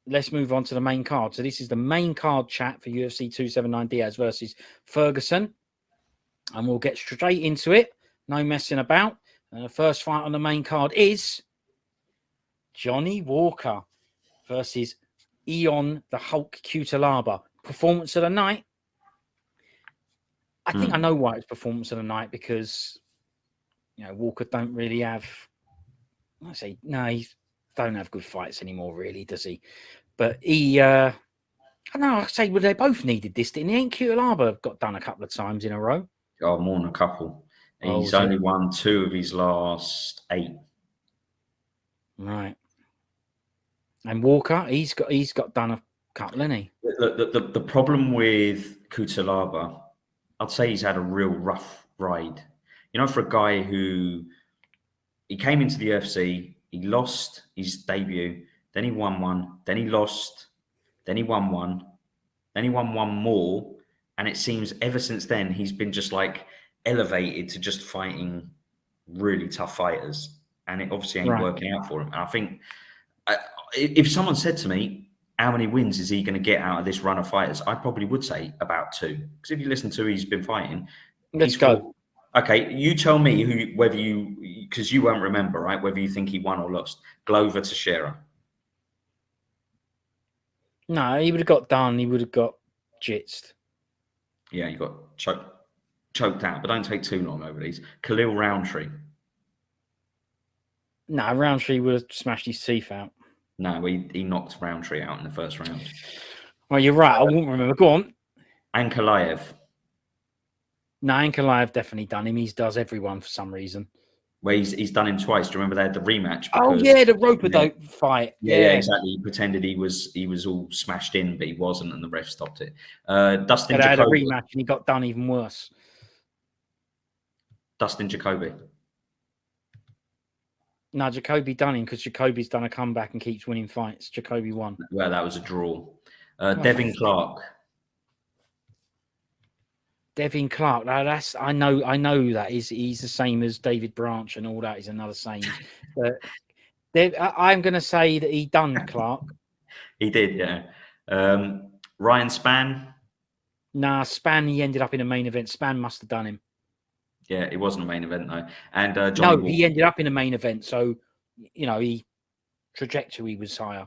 let's move on to the main card. So this is the main card chat for UFC 279 Diaz versus Ferguson. And we'll get straight into it. No messing about. And the first fight on the main card is Johnny Walker versus Ion the Hulk Cutelaba. Performance of the night. I think I know why it's performance of the night, because Walker don't really have. He don't have good fights anymore, really, does he? But he, I don't know. I say, well, they both needed this, didn't he? Ain't Cutelaba got done a couple of times in a row? Oh, more than a couple. He's only won 2 of his last 8. Right. And Walker, he's got done a couple, hasn't he? The problem with Cutelaba, I'd say he's had a real rough ride. For a guy who he came into the UFC, he lost his debut, then he won one, then he lost, then he won one, then he won one more, and it seems ever since then he's been just like elevated to just fighting really tough fighters, and it obviously ain't working out for him. And I think if someone said to me, how many wins is he going to get out of this run of fighters, I probably would say about 2. Because if you listen to who he's been fighting, let's go. Okay, you tell me because you won't remember, right? Whether you think he won or lost. Glover to Shearer. No, he would have got done. He would have got jitzed. Yeah, he got choked out, but don't take too long over these. Khalil Roundtree. No, Roundtree would have smashed his teeth out. No, he knocked Roundtree out in the first round. Well, you're right. I won't remember. Go on. Ankalaev. No, Ankalaev definitely done him. He does everyone for some reason. Well, he's done him twice. Do you remember they had the rematch? The rope-a-dope fight. Yeah, exactly. He pretended he was all smashed in, but he wasn't, and the ref stopped it. Dustin Jacoby. Had a rematch, and he got done even worse. Dustin Jacoby. No, Jacoby done him because Jacoby's done a comeback and keeps winning fights. Jacoby won. Well, that was a draw. Devin Clark. Devin Clark. Now I know that he's the same as David Branch and all that is another saying. But I'm going to say that he done Clark. He did, yeah. Ryan Spann. Nah, Spann. He ended up in a main event. Spann must have done him. Yeah, it wasn't a main event though. And Johnny Walker. He ended up in a main event, so he trajectory was higher.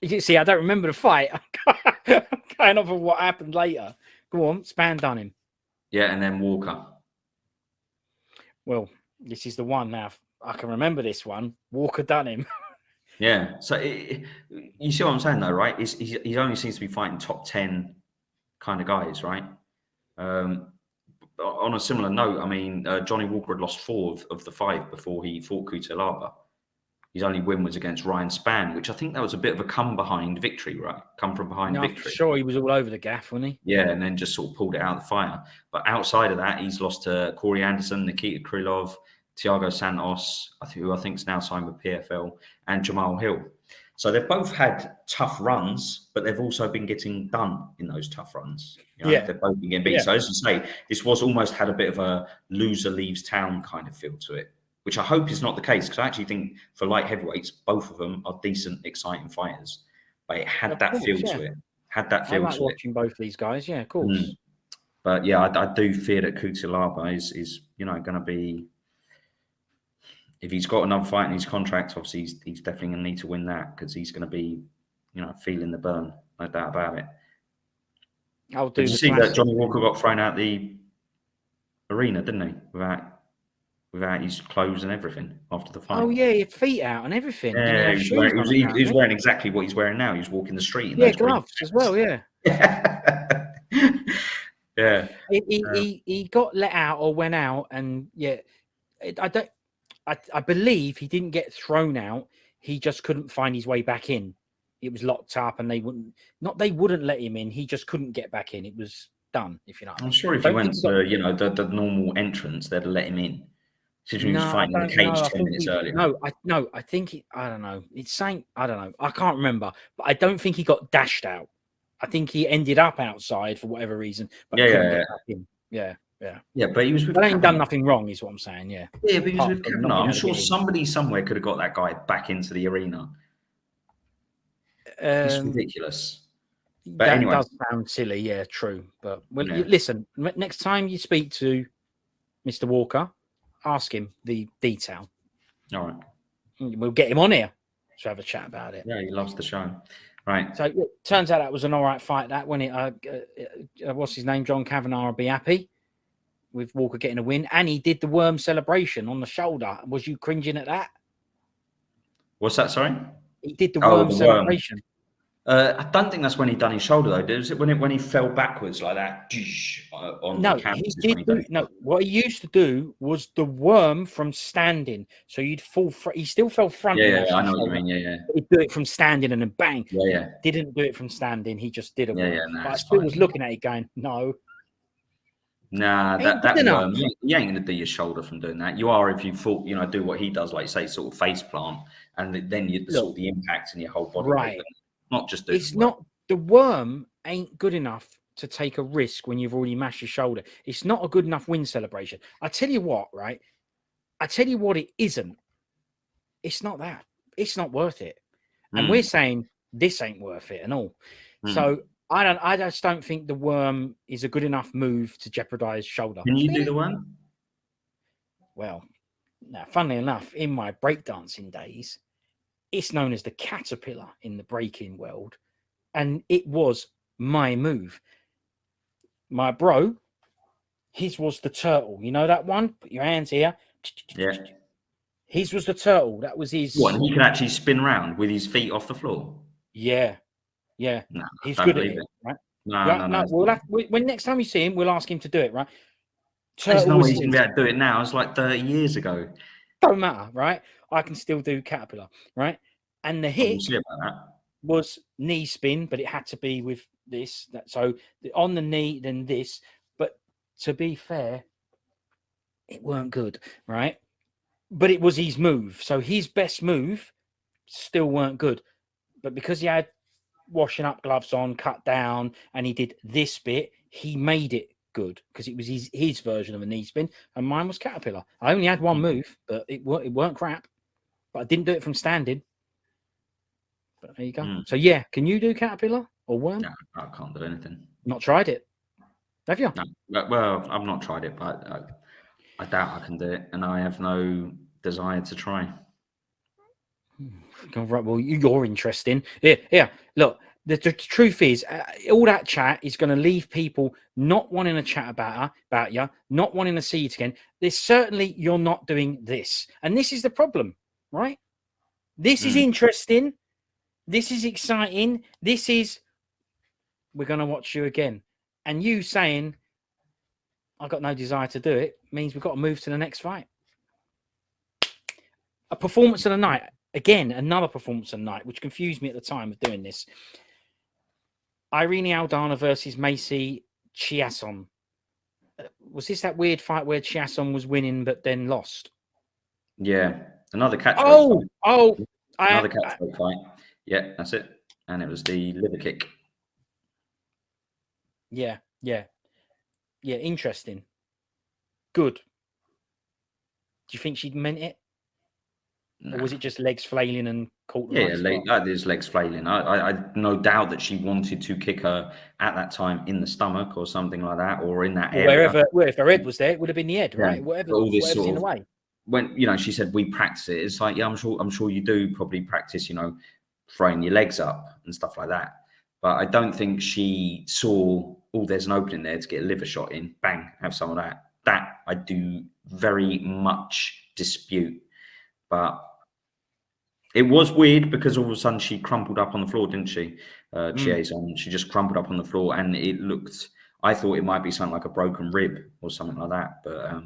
You see, I don't remember the fight. I'm going off of what happened later. Go on, Spann done him. Yeah, and then Walker. Well, this is the one now. I can remember this one. Walker done him. Yeah. So you see what I'm saying, though, right? He only seems to be fighting top 10 kind of guys, right? On a similar note, I mean, Johnny Walker had lost 4 of the 5 before he fought Cutelaba. His only win was against Ryan Spann, which I think that was a bit of a come-behind victory, right? Come from behind victory. For sure, he was all over the gaff, wasn't he? Yeah, and then just sort of pulled it out of the fire. But outside of that, he's lost to Corey Anderson, Nikita Krylov, Thiago Santos, who I think is now signed with PFL, and Jamal Hill. So they've both had tough runs, but they've also been getting done in those tough runs. They've both been getting beat. Yeah. So as you say, this was almost had a bit of a loser leaves town kind of feel to it, which I hope is not the case, because I actually think for light heavyweights, both of them are decent, exciting fighters. But it had that feel to it. Had that feel to it. I like watching both these guys, yeah, of course. But yeah, I do fear that Cutelaba is going to be, if he's got another fight in his contract, obviously he's definitely going to need to win that, because he's going to be, feeling the burn, no doubt about it. Did you see that Johnny Walker got thrown out the arena, didn't he? Without his clothes and everything after the fight. Oh yeah, your feet out and everything. Yeah, he was wearing exactly what he's wearing now. He was walking the street. Yeah, gloves as well. Yeah. Yeah. He got let out or went out, and I believe he didn't get thrown out. He just couldn't find his way back in. It was locked up, and they wouldn't let him in. He just couldn't get back in. It was done. If you know. I'm sure if he went to the normal entrance, they'd let him in. Since he was fighting in the cage 10 minutes earlier. I think I don't know. It's saying, I don't know. I can't remember. But I don't think he got dashed out. I think he ended up outside for whatever reason. But couldn't get back in. Yeah. Yeah, but he was with Kavanaugh. Ain't done nothing wrong, is what I'm saying, yeah. Yeah, but he was with Kavanaugh. I'm sure somebody somewhere could have got that guy back into the arena. It's ridiculous. But that anyway, does sound silly. Yeah, true. But yeah. listen, next time you speak to Mr. Walker, ask him the detail. All right. We'll get him on here to have a chat about it. Yeah, he loves the show. Right. So it turns out that was an all right fight. That when it, what's his name, John Kavanagh, will be happy with Walker getting a win, and he did the worm celebration on the shoulder. Was you cringing at that? What's that? Sorry. He did the Oh, worm the celebration. I don't think that's when he done his shoulder though. Was it when he fell backwards like that on the canvas? He did no. What he used to do was the worm from standing. So you'd fall. He still fell front. Yeah, I know what you mean. Yeah. He'd do it from standing and then bang. Yeah. Didn't do it from standing. He just did a worm. Nah, but I still was looking at it going, no. Nah, that worm. You ain't gonna do your shoulder from doing that. You are if you thought, do what he does, like say sort of face plant, and then you sort of the impact in your whole body. Right. Not just do it's not the worm ain't good enough to take a risk when you've already mashed your shoulder. It's not a good enough win celebration. I tell you what, right? I tell you what it isn't. It's not that. It's not worth it. And we're saying this ain't worth it at all. So I just don't think the worm is a good enough move to jeopardize shoulder. Can you do the worm? Well, now, funnily enough, in my breakdancing days, it's known as the caterpillar in the breaking world. And it was my move. My bro, his was the turtle. You know that one? Put your hands here. Yeah. His was the turtle. That was his. What? And he can actually spin round with his feet off the floor? Yeah. No, he's good at it. Right? No. When next time you see him, we'll ask him to do it, right? There's no way he's going to be able to do it now. It's like 30 years ago. Don't matter, right? I can still do caterpillar, right? And the hit was knee spin, but it had to be with this. So on the knee, then this. But to be fair, it weren't good, right? But it was his move. So his best move still weren't good. But because he had washing up gloves on, cut down, and he did this bit, he made it good because it was his version of a knee spin, and mine was caterpillar. I only had one move, but it weren't crap. But I didn't do it from standing. But there you go. So yeah, can you do caterpillar or worm? No, I can't do anything. Not tried it, have you? No. Well, I've not tried it, but I doubt I can do it, and I have no desire to try. Right, well, you're interesting. Yeah. Look, the truth is, all that chat is going to leave people not wanting to chat about you, not wanting to see it again. There's certainly you're not doing this, and this is the problem, right? This is interesting. This is exciting. This is we're going to watch you again, and you saying I've got no desire to do it means we've got to move to the next fight. A performance of the night. Again, another performance of the night, which confused me at the time of doing this. Irene Aldana versus Macy Chiasson. Was this that weird fight where Chiasson was winning but then lost? Yeah, another catch. Another catch fight. Yeah, that's it. And it was the liver kick. Yeah. Interesting. Good. Do you think she'd meant it? No. Or was it just legs flailing and caught? There's legs flailing. I no doubt that she wanted to kick her at that time in the stomach or something like that, or in that area. If her head was there, it would have been the head, right? Whatever. All this sort of, in the way. When she said we practice it, it's like I'm sure you do probably practice, throwing your legs up and stuff like that. But I don't think she saw, there's an opening there to get a liver shot in. Bang, have some of that. That I do very much dispute. But it was weird because all of a sudden she crumpled up on the floor, didn't she? Chiasson, she just crumpled up on the floor, and it looked. I thought it might be something like a broken rib or something like that, but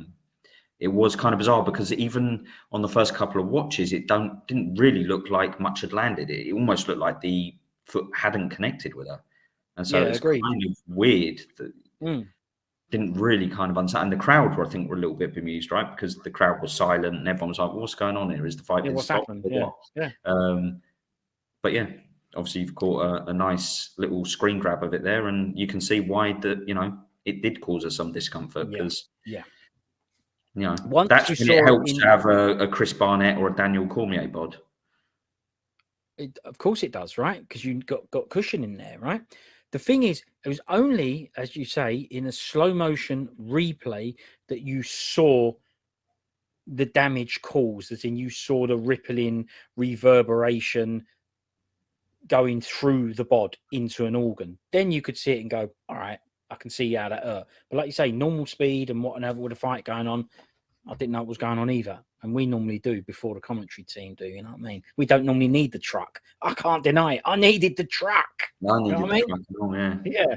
it was kind of bizarre because even on the first couple of watches, it didn't really look like much had landed. It almost looked like the foot hadn't connected with her, and so it's kind of weird that. Didn't really kind of understand. And the crowd were, I think, a little bit bemused, right? Because the crowd was silent and everyone was like, what's going on here? Is the fight been stopped? Yeah. But yeah, obviously you've caught a nice little screen grab of it there, and you can see why it did cause us some discomfort because that's when it helps to have a Chris Barnett or a Daniel Cormier bod. Of course it does, right? Because you got cushion in there, right? The thing is, it was only, as you say, in a slow motion replay that you saw the damage caused, as in you saw the rippling reverberation going through the bod into an organ. Then you could see it and go, all right, I can see how that hurt. But like you say, normal speed and whatever with a fight going on, I didn't know what was going on either. And we normally do before the commentary team do, you know what I mean? We don't normally need the truck. I can't deny it. I needed the truck. I You know needed what I mean? the truck along, yeah. Yeah.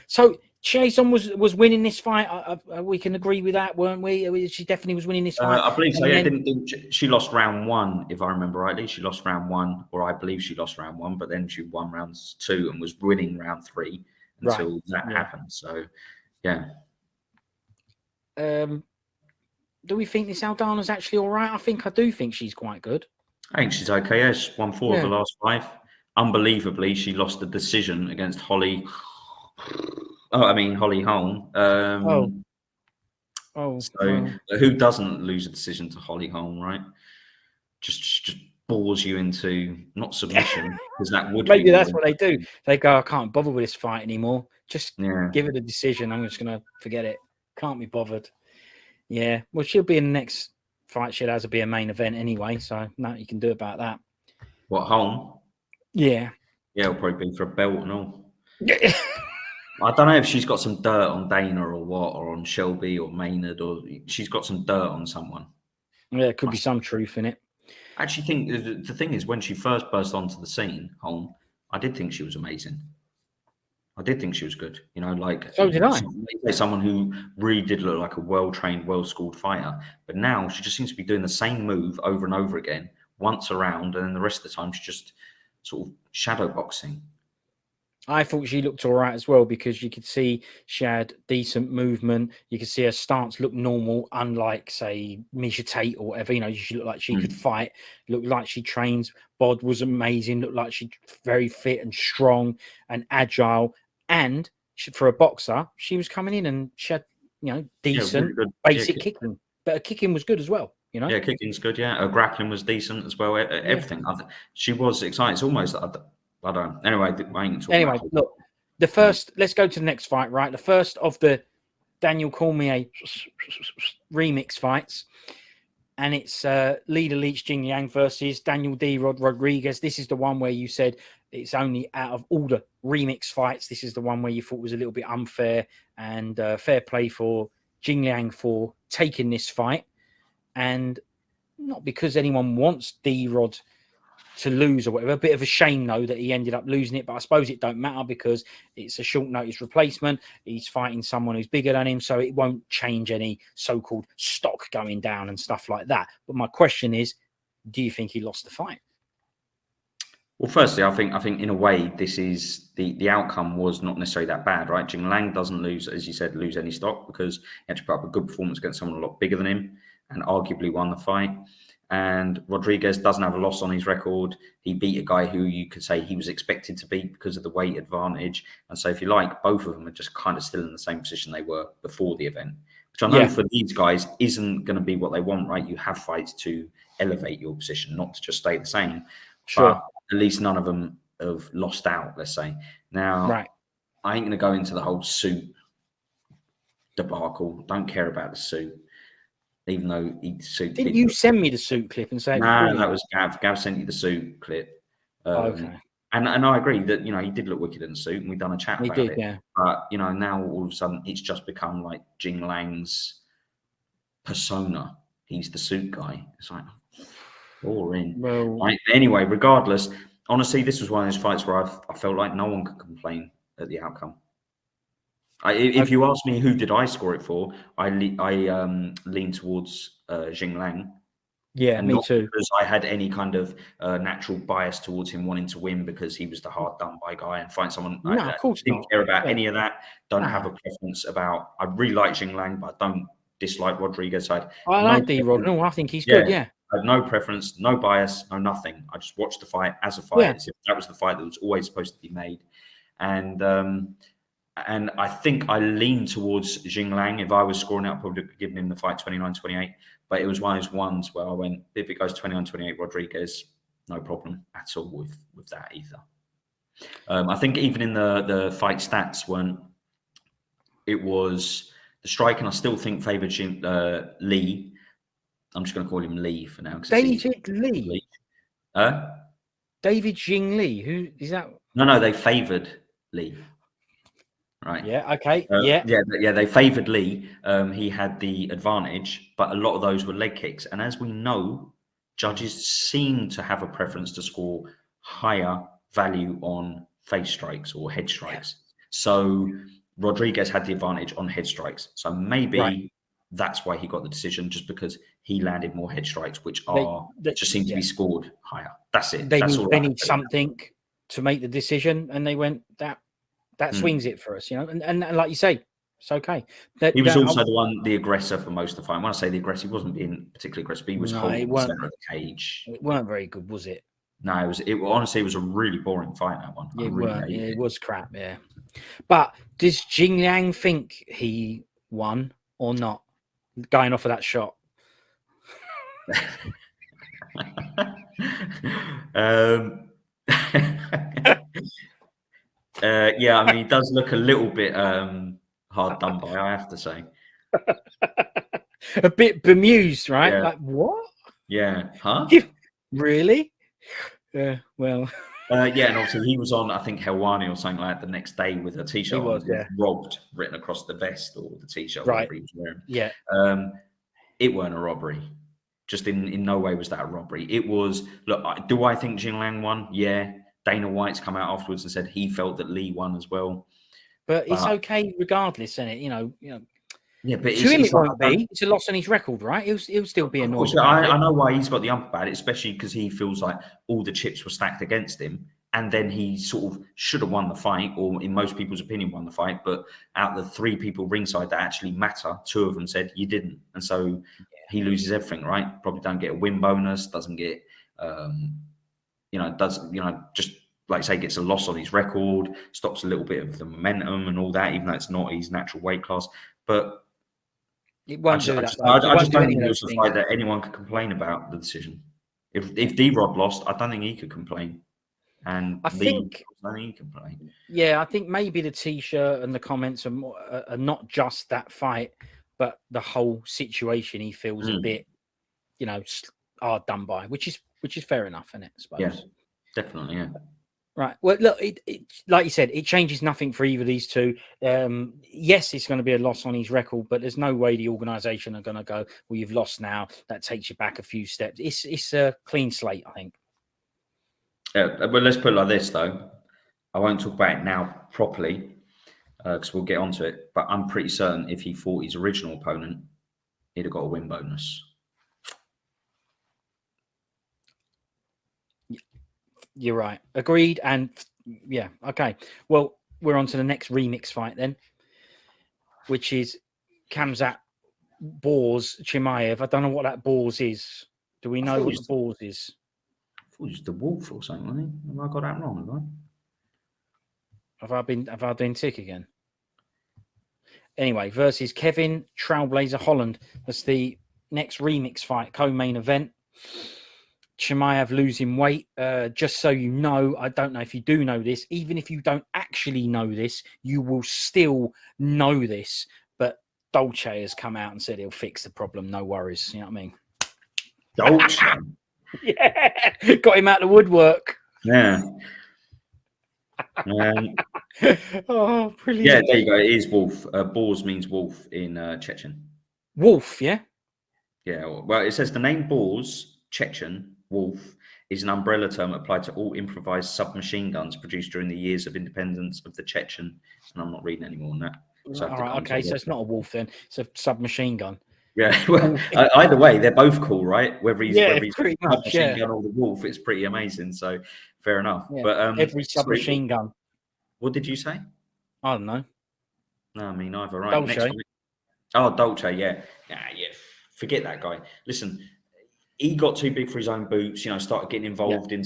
So Chiasson was winning this fight. We can agree with that, weren't we? She definitely was winning this fight. I believe so. And Yeah, then- didn't she lost round 1, if I remember rightly? She lost round 1, or I believe she lost round 1, but then she won rounds 2 and was winning round 3 until that happened. So, yeah. Do we think this Aldana's actually all right? I do think she's quite good. I think she's okay. Yeah, she's won 4 of Yeah. the last 5. Unbelievably, she lost the decision against Holly. Holly Holm. Well, Who doesn't lose a decision to Holly Holm, right? Just bores you into not submission, because that would maybe be that's more what they do. They go, I can't bother with this fight anymore. Just Yeah. give it a decision. I'm just gonna forget it. Can't be bothered. Yeah. Well, she'll be in the next fight. She'll have to be a main event anyway. So nothing you can do about that. What, Holm? Yeah. Yeah, it'll probably be for a belt and all. Yeah. I don't know if she's got some dirt on Dana or what, or on Shelby or Maynard, or she's got some dirt on someone. There could be some truth in it. I actually think the thing is, when she first burst onto the scene, Holm, I did think she was amazing. I did think she was good. You know, like So did I. someone who really did look like a well-trained, well-schooled fighter. But now she just seems to be doing the same move over and over again, once around, and then the rest of the time she's just sort of shadow boxing. I thought she looked all right as well, because you could see she had decent movement. You could see her stance look normal, unlike, say, Misha Tate or whatever. You know, she looked like she could fight, looked like she trains. Bod was amazing, looked like she's very fit and strong and agile. And for a boxer, she was coming in and she had, decent, really good. basic kicking. But her kicking was good as well, you know? Yeah, kicking's good. Yeah, her grappling was decent as well. Everything. She was exciting. It's almost, I don't know. Anyway, I ain't talking Anyway, about look, let's go to the next fight, right? The first of the Daniel Cormier remix fights. And it's Leader Leach Jingliang versus Daniel D. Rodriguez. This is the one where you said it's only out of all the remix fights, this is the one where you thought was a little bit unfair, and fair play for Jingliang for taking this fight. And not because anyone wants D-Rod to lose or whatever. A bit of a shame, though, that he ended up losing it. But I suppose it don't matter, because it's a short notice replacement. He's fighting someone who's bigger than him, so it won't change any so-called stock going down and stuff like that. But my question is, do you think he lost the fight? Well, firstly, I think in a way, this is the outcome was not necessarily that bad, right? Jingliang doesn't lose, as you said, lose any stock, because he actually put up a good performance against someone a lot bigger than him and arguably won the fight. And Rodriguez doesn't have a loss on his record. He beat a guy who you could say he was expected to beat because of the weight advantage. And so, if you like, both of them are just kind of still in the same position they were before the event, which I know for these guys isn't going to be what they want, right? You have fights to elevate your position, not to just stay the same. Sure. But at least none of them have lost out, let's say. Now, right. I ain't going to go into the whole suit debacle. Don't care about the suit. Even though didn't you send me the suit clip and say? No, that was Gav. Gav sent you the suit clip. Okay. And I agree that he did look wicked in the suit, and we've done a chat about it. Yeah. But now all of a sudden it's just become like Jingliang's persona. He's the suit guy. It's like boring. Well, right? Anyway, regardless, honestly, this was one of those fights where I felt like no one could complain at the outcome. If you ask me who did I score it for, I lean towards Jingliang. Yeah, and me not too. Because I had any kind of natural bias towards him wanting to win because he was the hard done by guy and find someone. No, of course didn't not. care about any of that. Don't have a preference about. I really like Jingliang, but I don't dislike Rodriguez. I like D-Rod. No, I think he's good. Yeah. I had no preference, no bias, no nothing. I just watched the fight as a fight. As if that was the fight that was always supposed to be made. And I think I lean towards Jingliang. If I was scoring out, I probably would have given him the fight 29-28. But it was one of those ones where I went, if it goes 29-28 Rodriguez, no problem at all with that either. I think even in the fight stats it was the striking, I still think favoured Lee. I'm just going to call him Lee for now. David Lee. David Jingliang. Who is that? No, they favoured Lee. Right. Yeah. Okay. They favoured Lee. He had the advantage, but a lot of those were leg kicks. And as we know, judges seem to have a preference to score higher value on face strikes or head strikes. Yeah. So Rodriguez had the advantage on head strikes. So maybe that's why he got the decision, just because he landed more head strikes, which just seem to be scored higher. That's it. They need something to make the decision, and they went that swings it for us, and like you say, it's okay. He was also the aggressor for most of the fight. When I say the aggressor, he wasn't being particularly aggressive. He was holding the center of the cage. It weren't very good, was it? No, honestly, it was a really boring fight, that one. It was crap, yeah. But does Jingliang think he won or not, going off of that shot? Yeah, I mean, he does look a little bit hard done by, I have to say. A bit bemused, right? Yeah. Like, what? Yeah. Huh? Really? Yeah, well. Yeah, and obviously he was on, I think, Helwani or something like that the next day with a T-shirt he was, on, robbed written across the vest or the T-shirt, right. whatever he was wearing. Yeah. It weren't a robbery. Just in no way was that a robbery. It was, look, do I think Jingliang won? Yeah. Dana White's come out afterwards and said he felt that Lee won as well. But it's okay regardless, isn't it? You know. Yeah, but to him it won't be. It's a loss on his record, right? He'll still be annoyed. I know why he's got the ump about it, especially because he feels like all the chips were stacked against him, and then he sort of should have won the fight, or in most people's opinion, won the fight. But out of the 3 people ringside that actually matter, 2 of them said you didn't, and so he loses everything, right? Probably don't get a win bonus, doesn't get, just like I say, gets a loss on his record, stops a little bit of the momentum and all that, even though it's not his natural weight class, but. It won't do that. I just don't think it was a fight that anyone could complain about the decision. If D-Rod lost, I don't think he could complain. And I don't think he could complain. Yeah, I think maybe the T-shirt and the comments are not just that fight, but the whole situation. He feels a bit, hard done by, which is fair enough, isn't it? I suppose. Yeah, definitely. Yeah. Right. Well, look, it like you said, it changes nothing for either of these two. Yes, it's going to be a loss on his record, but there's no way the organisation are going to go, well, you've lost now. That takes you back a few steps. It's a clean slate, I think. Yeah, well, let's put it like this, though. I won't talk about it now properly because we'll get onto it, but I'm pretty certain if he fought his original opponent, he'd have got a win bonus. You're right. Agreed. And yeah, okay. Well, we're on to the next remix fight then, which is Khamzat Boars Chimaev. I don't know what that Boars is. Do we know what the Boars is? I thought it was the Wolf or something, wasn't he? Have I got that wrong? Have I been sick again? Anyway, versus Kevin Trailblazer Holland. That's the next remix fight, co-main event. Chimaev losing weight. Just so you know, I don't know if you do know this. Even if you don't actually know this, you will still know this. But Dolce has come out and said he'll fix the problem. No worries. You know what I mean? Dolce? Yeah. Got him out of the woodwork. Yeah. Oh, brilliant. Yeah, there you go. It is wolf. Boars means wolf in Chechen. Wolf, yeah? Yeah. Well, it says the name Boars, Chechen, wolf, is an umbrella term applied to all improvised submachine guns produced during the years of independence of the Chechen. And I'm not reading any more than that. So all right, okay, so it's not a wolf then. It's a submachine gun. Yeah, well, either way, they're both cool, right? Whether he's pretty much, submachine gun or the wolf, it's pretty amazing. So fair enough. Yeah. But every submachine gun. What did you say? I don't know. No, I mean either. Right. Dolce. Next one. Oh, Dolce. Yeah. Yeah. Forget that guy. Listen, he got too big for his own boots. Started getting involved in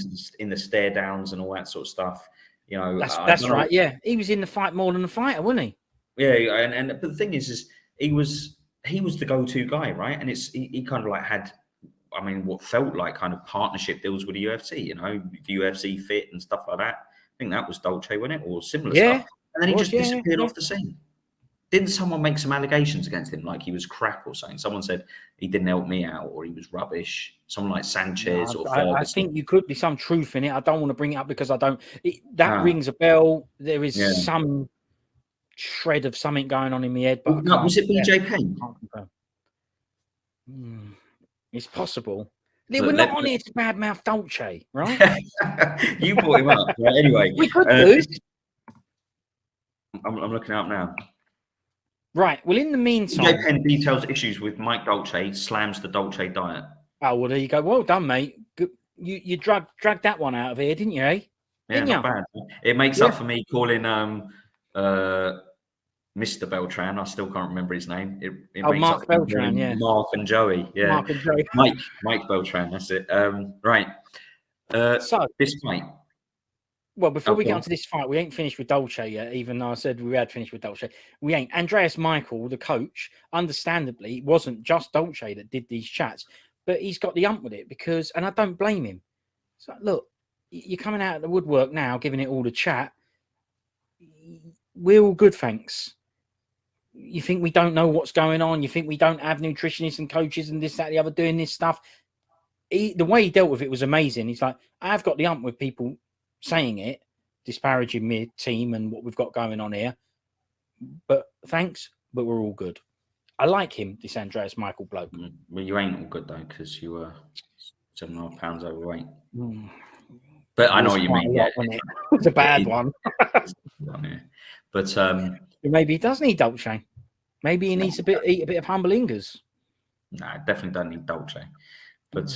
the stare downs and all that sort of stuff. That's right. Yeah, he was in the fight more than the fighter, wasn't he? Yeah, but the thing is he was the go-to guy, right? And he kind of like had, I mean, what felt like kind of partnership deals with the UFC, you know, UFC Fit and stuff like that. I think that was Dolce, wasn't it? Or similar Yeah, stuff. And then he just disappeared yeah. off the scene. Didn't someone make some allegations against him, like he was crap or something? Someone said he didn't help me out or he was rubbish. Someone like Sanchez or I Ferguson. think you could be some truth in it. I don't want to bring it up because I don't. That Ah, rings a bell. There is yeah. some shred of something going on in my head, but I No, can't. was it BJ Penn? Can't confirm. It's possible. We're Look, not on here to badmouth Dolce, right? you brought him up. Right, anyway, We could do. I'm looking up now. Right. Well, in the meantime, BJ Penn details issues with Mike Dolce, slams the Dolce diet. oh well, there you go. Well done, mate. Good. You dragged that one out of here, didn't you? Eh? Yeah, Didn't not bad. It makes up for me calling Mr. Beltran. I still can't remember his name. It makes Mark up for me Beltran, calling yeah. Mark and Joey. Yeah, Mark and Joey. Mike Beltran. That's it. Right. So this fight. well, before we Okay. get onto this fight, we ain't finished with Dolce yet, even though I said we had finished with Dolce. We ain't. Andreas Michael, the coach, understandably, wasn't just Dolce that did these chats, but he's got the ump with it because, and I don't blame him. So, look, you're coming out of the woodwork now, giving it all the chat. We're all good, thanks. You think we don't know what's going on? You think we don't have nutritionists and coaches and this, that, the other doing this stuff? The way he dealt with it was amazing. He's like, I've got the ump with people saying it, disparaging my team and what we've got going on here. But thanks, but we're all good. I like him, this Andreas Michael bloke. Well, you ain't all good though, because you were 7.5 pounds overweight. Mm. But I know what you mean. Lot, Yeah, it? It was a bad one. But maybe he does need Dolce. Maybe he needs eat a bit of humble ingers. No, definitely don't need Dolce. But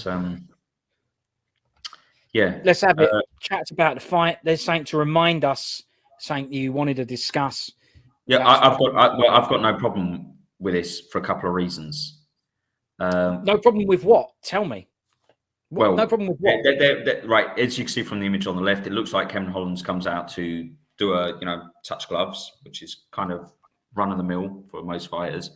yeah, let's have it. Chat about the fight. There's something to remind us. Something you wanted to discuss. Yeah, I've got no problem with this for a couple of reasons. No problem with what? Tell me. Well, no problem with what? Right, as you can see from the image on the left, it looks like Kevin Holland comes out to do a touch gloves, which is kind of run of the mill for most fighters,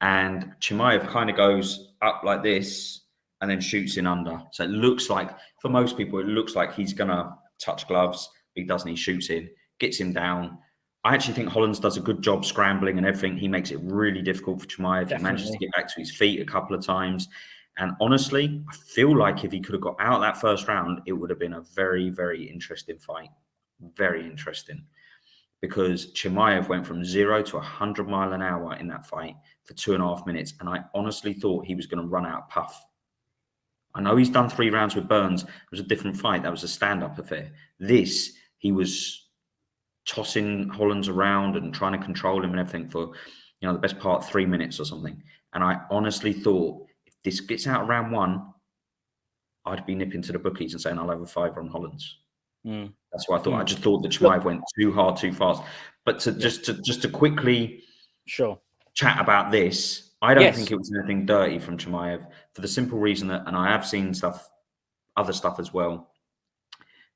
and Chimaev kind of goes up like this and then shoots in under. So it looks like, for most people, it looks like he's gonna touch gloves. He doesn't. He shoots in, gets him down. I actually think Holland does a good job scrambling and everything. He makes it really difficult for Chimaev. He manages to get back to his feet a couple of times. And honestly, I feel like if he could have got out that first round, it would have been a very, very interesting fight. Very interesting. Because Chimaev went from 0 to 100 miles an hour in that fight for 2.5 minutes. And I honestly thought he was going to run out of puff. I know he's done 3 rounds with Burns. It was a different fight. That was a stand-up affair. This, he was tossing Holland around and trying to control him and everything for, the best part of 3 minutes or something. And I honestly thought, if this gets out of round 1, I'd be nipping to the bookies and saying I'll have a 5 on Holland's. That's what I thought. I just thought that Chimaev went too hard, too fast. But just to quickly chat about this, I don't think it was anything dirty from Chimaev, for the simple reason that, and I have seen other stuff as well.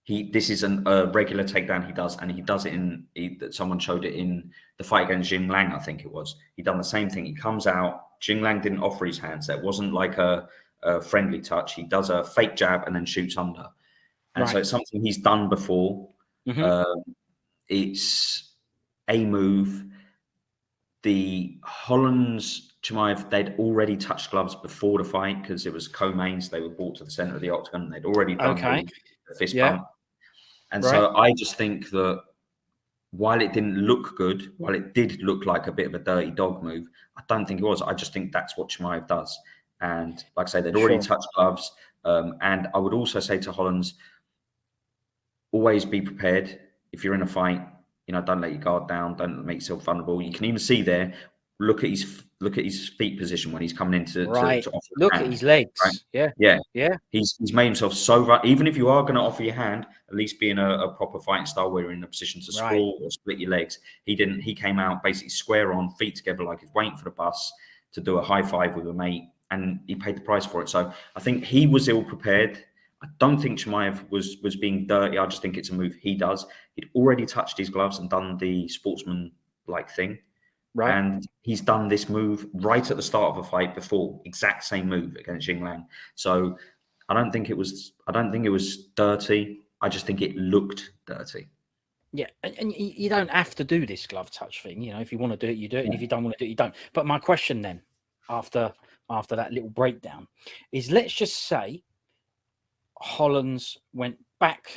This is a regular takedown he does, and he does it that someone showed it in the fight against Jingliang, I think it was. He done the same thing. He comes out. Jingliang didn't offer his hands. That wasn't like a friendly touch. He does a fake jab and then shoots under. And so it's something he's done before. It's a move. The Holland's Chimaev, they'd already touched gloves before the fight because it was co-mains. They were brought to the center of the octagon. They'd already done the fist bump. And so I just think that while it didn't look good, while it did look like a bit of a dirty dog move, I don't think it was. I just think that's what Chimaev does. And like I say, they'd already touched gloves. And I would also say to Holland's, always be prepared. If you're in a fight, don't let your guard down. Don't make yourself vulnerable. You can even see there. Look at his feet position when he's coming into to offer look at his legs. Right? Yeah. He's made himself so. Even if you are going to offer your hand, at least be in a proper fighting style where you're in a position to sprawl or split your legs. He didn't. He came out basically square on, feet together, like he's waiting for the bus to do a high five with a mate, and he paid the price for it. So I think he was ill prepared. I don't think Chimaev was being dirty. I just think it's a move he does. He'd already touched his gloves and done the sportsman-like thing. Right. And he's done this move right at the start of a fight before, exact same move against Jingliang. So I don't think it was dirty. I just think it looked dirty. Yeah, and you don't have to do this glove touch thing. You know, if you want to do it, you do it, and Yeah. if you don't want to do it, you don't. But my question then, after that little breakdown, is let's just say Hollands went back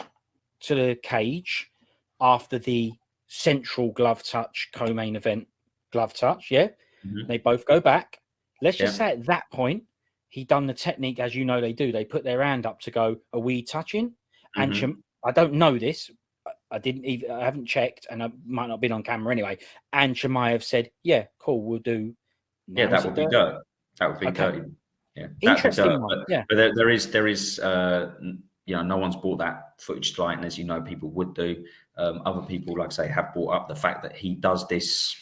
to the cage after the central glove touch co-main event glove touch. Yeah, they both go back. Let's just say at that point he done the technique as you know they do. They put their hand up to go, "Are we touching?" And I don't know this. I haven't checked, and I might not have been on camera anyway. And Chimaev said, "Yeah, cool, we'll do." Yeah, that would be dirt. That would be dirty. Yeah, interesting one. But there is, no one's brought that footage to light, and as you know, people would do. Other people, like I say, have brought up the fact that he does this,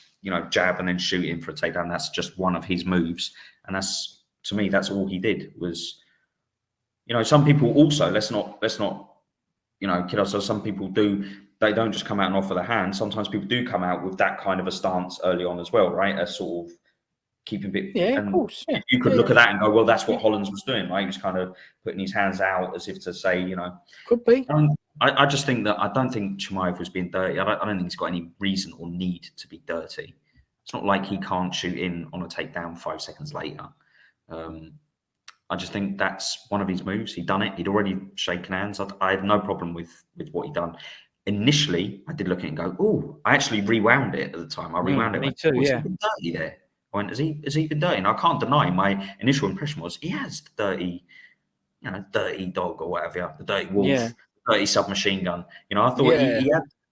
jab and then shoot in for a takedown. That's just one of his moves, and that's, to me, that's all he did was. Some people also let's not kid ourselves. Some people they don't just come out and offer the hand. Sometimes people do come out with that kind of a stance early on as well, right? A sort of keeping a bit. Yeah, and of course. Yeah. You could look at that and go, well, that's what Hollands was doing, right? He was kind of putting his hands out as if to say, Could be. I just think that I don't think Chimaev was being dirty. I don't think he's got any reason or need to be dirty. It's not like he can't shoot in on a takedown 5 seconds later. I just think that's one of his moves. He'd done it. He'd already shaken hands. I had no problem with what he'd done. Initially, I did look at it and go, "Oh!" I actually rewound it at the time. I rewound it. Me too. Yeah. Has he been dirty there? I went, "Has he been dirty?" And I can't deny my initial impression was he has the dirty dog or whatever, the dirty wolf, dirty submachine gun. I thought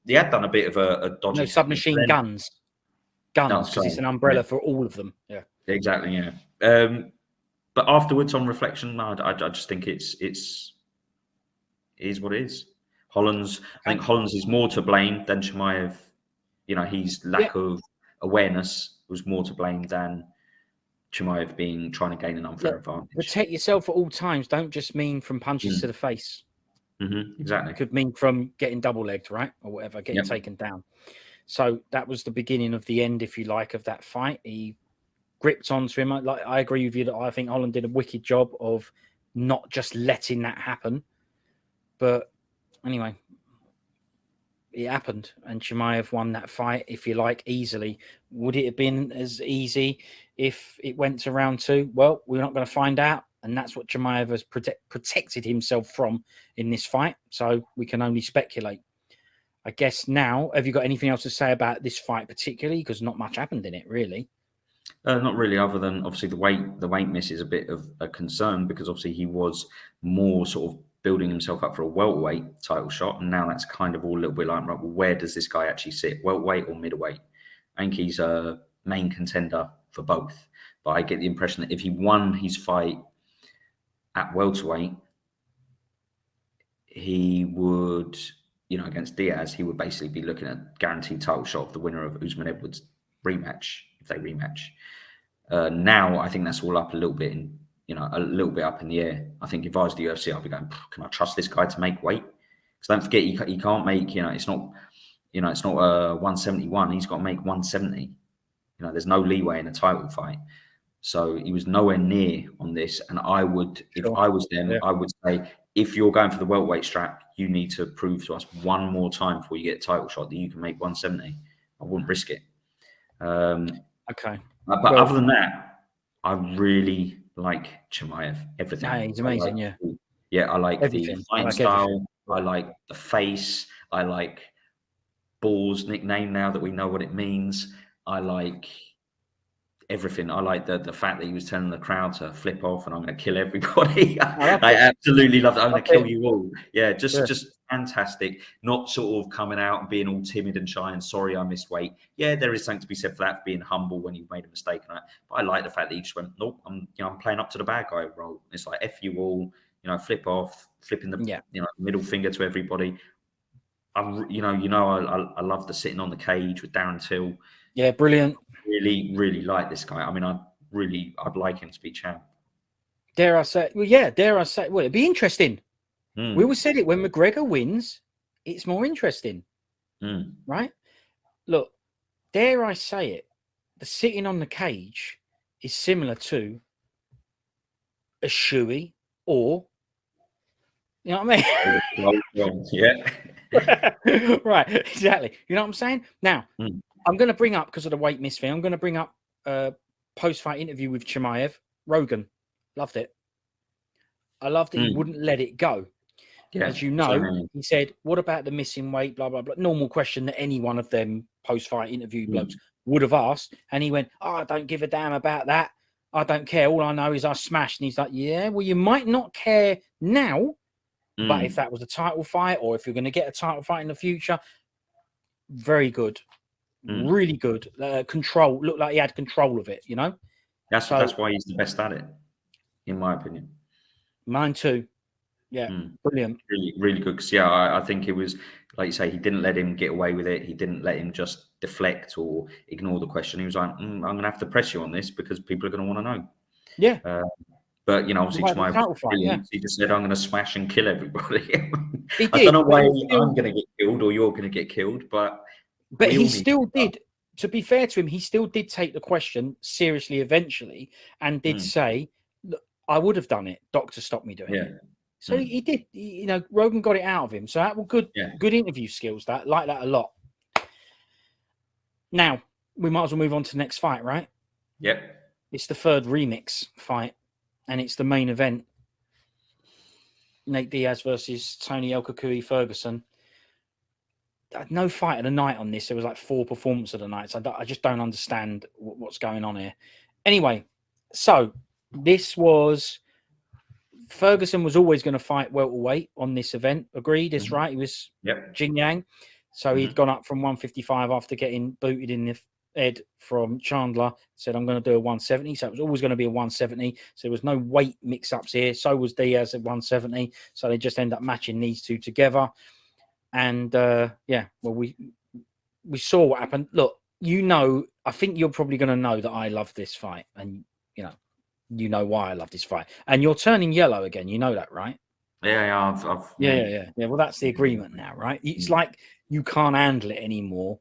he had done a bit of a dodgy. No, submachine guns, because it's an umbrella for all of them. Yeah, exactly. Yeah. But afterwards, on reflection, I just think it is what it is. I think Hollands is more to blame than Chimaev. His lack of awareness was more to blame than Chimaev trying to gain an unfair advantage. Protect yourself at all times. Don't just mean from punches to the face. Exactly. It could mean from getting double legged, right, or whatever, getting taken down. So that was the beginning of the end, if you like, of that fight. He gripped onto him. I agree with you that I think Holland did a wicked job of not just letting that happen. But anyway, it happened, and Chimaev won that fight, if you like, easily. Would it have been as easy if it went to round 2? Well, we're not going to find out, and that's what Chimaev has protected himself from in this fight. So we can only speculate. I guess now, have you got anything else to say about this fight particularly? Because not much happened in it, really. Not really, other than obviously the weight miss is a bit of a concern, because obviously he was more sort of building himself up for a welterweight title shot, and now that's kind of all a little bit like, right, well, where does this guy actually sit, welterweight or middleweight? I think he's a main contender for both, but I get the impression that if he won his fight at welterweight, he would, against Diaz, he would basically be looking at guaranteed title shot of the winner of Usman Edwards rematch, if they rematch. Now I think that's all up a little bit up in the air. I think if I was the UFC, I'd be going, can I trust this guy to make weight? Because don't forget, he can't make, it's not 171. He's got to make 170. There's no leeway in a title fight. So he was nowhere near on this. And I would, if I was them, I would say, if you're going for the welterweight strap, you need to prove to us one more time before you get a title shot that you can make 170. I wouldn't risk it. Okay. But other than that, I really like Chimaev. Everything. No, he's amazing. I like everything. The fighting style. I like the face. I like Ball's nickname now that we know what it means. I like everything. I like the fact that he was telling the crowd to flip off and I'm going to kill everybody. I absolutely love that. I'm going to kill you all. Yeah, just fantastic. Not sort of coming out and being all timid and shy and sorry I missed weight. Yeah, there is something to be said for that, for being humble when you've made a mistake. But I like the fact that he just went, nope, I'm playing up to the bad guy role. It's like F you all, flip off, flipping the middle finger to everybody. I love the sitting on the cage with Darren Till. Yeah, brilliant. Really, really like this guy. I mean, I'd like him to be champ. Dare I say? Well, it'd be interesting. We always said it, when McGregor wins, it's more interesting, right? Look, dare I say it? the sitting on the cage is similar to a shoey, or you know what I mean? Yeah. Right, exactly. You know what I'm saying? Now, I'm going to bring up, because of the weight miss thing, I'm going to bring up a post-fight interview with Chimaev. Rogan. Loved it. I loved that he wouldn't let it go. Yeah. As you know, he said, what about the missing weight, blah, blah, blah. Normal question that any one of them post-fight interview blokes would have asked. And he went, oh, I don't give a damn about that. I don't care. All I know is I smashed. And he's like, yeah, well, you might not care now, but if that was a title fight, or if you're going to get a title fight in the future, very good. Really good. Control. Looked like he had control of it, you know? That's why he's the best at it, in my opinion. Mine too. Yeah, brilliant. Really, really good. Because, yeah, I think it was, like you say, he didn't let him get away with it. He didn't let him just deflect or ignore the question. He was like, I'm going to have to press you on this because people are going to want to know. Yeah. But, you know, obviously, he just said, I'm going to smash and kill everybody. He did, I don't know why I'm going to get killed or you're going to get killed, but he still did. To be fair to him, he still did take the question seriously eventually, and did say, I would have done it. Doctor stopped me doing it. So he did. You know, Rogan got it out of him. So that was good. Good interview skills. That like that a lot. Now we might as well move on to the next fight, right? Yep. It's the third remix fight, and it's the main event. Nate Diaz versus Tony Ferguson. No fight of the night on this. There was like 4 performances of the night. So I just don't understand what's going on here. Anyway, so this was... Ferguson was always going to fight welterweight on this event. Agreed? It's right. He was Jingliang. So he'd gone up from 155 after getting booted in the head from Chandler. Said, I'm going to do a 170. So it was always going to be a 170. So there was no weight mix-ups here. So was Diaz at 170. So they just end up matching these two together. And, yeah, well, we saw what happened. Look, you know, I think you're probably going to know that I love this fight. And, you know why I love this fight. And you're turning yellow again. You know that, right? Yeah, yeah. Well, that's the agreement now, right? It's like you can't handle it anymore.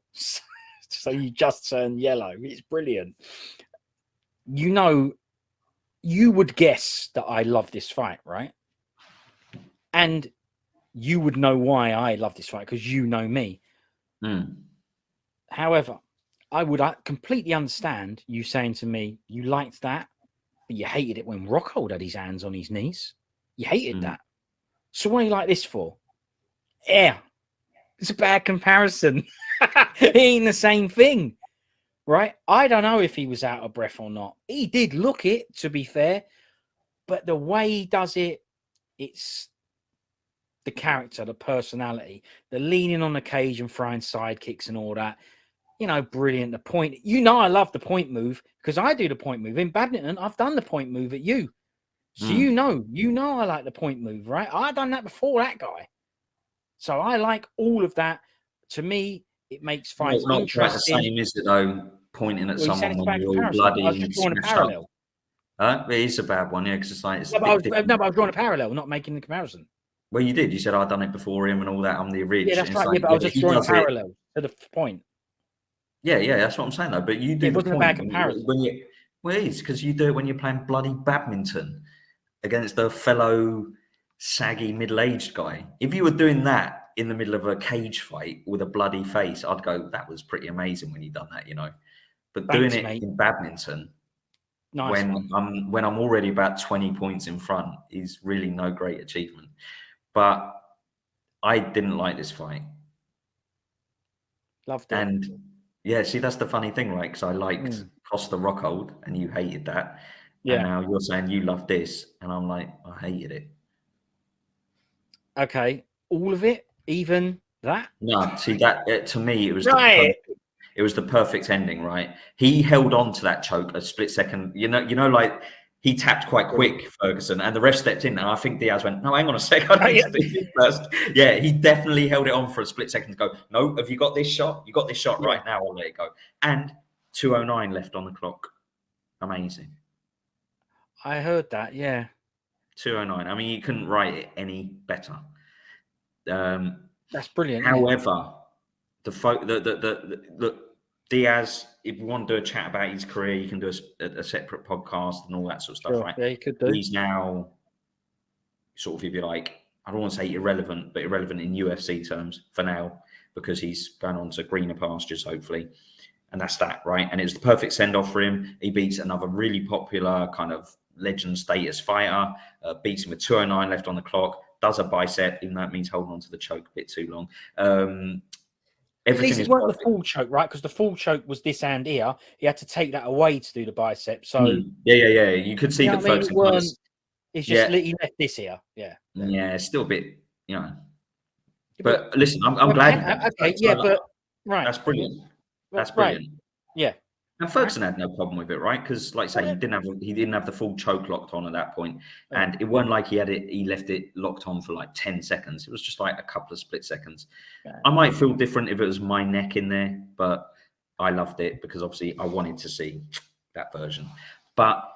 So you just turn yellow. It's brilliant. You know, you would guess that I love this fight, right? And you would know why I love this fight because you know me. However, I would completely understand you saying to me, you liked that, but you hated it when Rockhold had his hands on his knees. You hated that. So what do you like this for? Yeah, it's a bad comparison. It ain't the same thing, right? I don't know if he was out of breath or not. He did look it, to be fair, but the way he does it, it's the character, the personality, the leaning on the cage and throwing side kicks and all that. You know, brilliant. The point, I love the point move because I do the point move in badminton. I've done the point move at you. So you know I like the point move, right? I've done that before that guy. So I like all of that. To me, it makes fights not interesting. quite the same, is it, though, pointing at someone when you're all bloody and smashed up? It is a bad one, yeah, because it's like... but I was drawing a parallel, not making the comparison. Well, you did. You said, I've done it before him and all that. I'm the original. Yeah, that's right. Like, but I was just drawing a parallel to the point. Yeah, that's what I'm saying, though. But you do it wasn't a bad comparison. Well, it is, because you do it when you're playing bloody badminton against a fellow saggy middle-aged guy. If you were doing that in the middle of a cage fight with a bloody face, I'd go, that was pretty amazing when you done that, you know. But doing it in badminton when I'm already about 20 points in front is really no great achievement. But I didn't like this fight. Loved it. And yeah, see, that's the funny thing, right? Because I liked Costa Rockhold and you hated that. Yeah. And now you're saying you love this. And I'm like, I hated it. Okay. All of it? Even that? No, see, that to me, it was the perfect ending, right? He held on to that choke a split second. You know, like he tapped quite quick, Ferguson, and the ref stepped in. And I think Diaz went, no, hang on a second. I need to do this first. Yeah, he definitely held it on for a split second to go, no, have you got this shot? You got this shot right now, I'll let it go. And 2:09 left on the clock. Amazing. I heard that, yeah. 2:09. I mean, you couldn't write it any better. That's brilliant. However, look, Diaz, if we want to do a chat about his career, you can do a separate podcast and all that sort of stuff, right? Yeah, you could do. He's now sort of, if you like, I don't want to say irrelevant, but irrelevant in UFC terms for now, because he's going on to greener pastures, hopefully. And that's that, right? And it was the perfect send-off for him. He beats another really popular kind of legend status fighter, beats him with 2:09 left on the clock, does a bicep, even though it means holding on to the choke a bit too long. At least it weren't the full choke, right? Because the full choke was this hand here. He had to take that away to do the bicep. So yeah. You could see that Ferguson it's just he left this here. Yeah. Yeah, it's still a bit, you know. But listen, I'm glad. Okay, yeah, but right. That's brilliant. That's right. brilliant. Yeah. And Ferguson had no problem with it, right? Because, like I say, he didn't have the full choke locked on at that point, and it wasn't like he left it locked on for like 10 seconds. It was just like a couple of split seconds. Yeah. I might feel different if it was my neck in there, but I loved it because obviously I wanted to see that version. But